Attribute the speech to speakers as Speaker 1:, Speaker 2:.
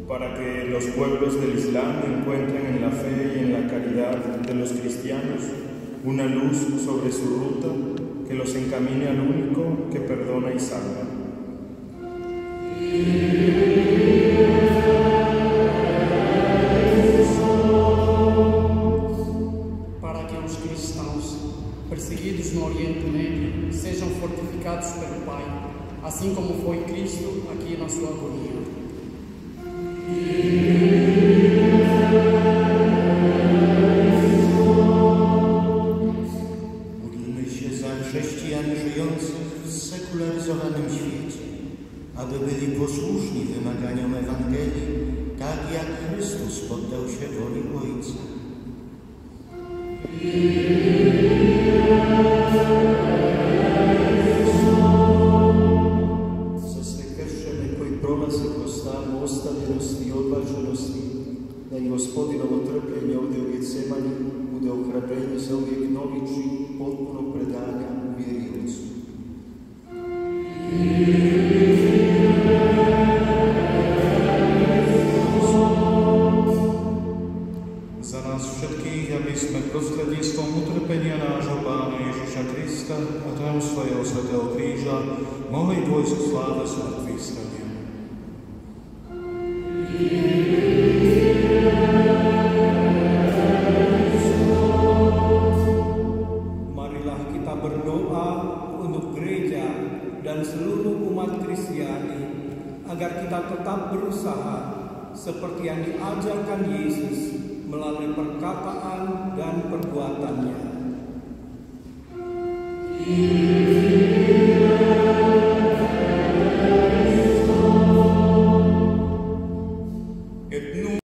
Speaker 1: Para que los pueblos del Islam encuentren en la fe y en la caridad de los cristianos una luz sobre su ruta que los encamine al único que perdona y salva.
Speaker 2: Para que os cristãos perseguidos no Oriente Médio sejam fortificados pelo Pai, assim como foi Cristo aqui na sua agonia.
Speaker 3: Módlmy się za chrześcijan żyjących w sekularyzowanym świecie, aby byli posłuszni wymaganiom Ewangelii, tak jak Chrystus poddał się woli Ojca.
Speaker 4: Za sve kršćane koji prolaze kroz stanu ostavljenosti i odbačenosti, da im Gospodinovo trpljenje ovdje u Getsemani bude ohrabrenje za uvijek novi čin potpunog predanja u vjeri Otcu.
Speaker 5: Za nás všetkých, aby sme prostredníctvom utrpenia nášho Pána Ježiša Krista a tajomstva jeho svätého kríža mohli dôjsť k sláve smrtvých stania.
Speaker 6: Marilah kita berdoa untuk gereja dan seluruh umat Kristiani agar kita tetap berusaha seperti yang diajarkan Yesus melalui perkataan dan perbuatannya.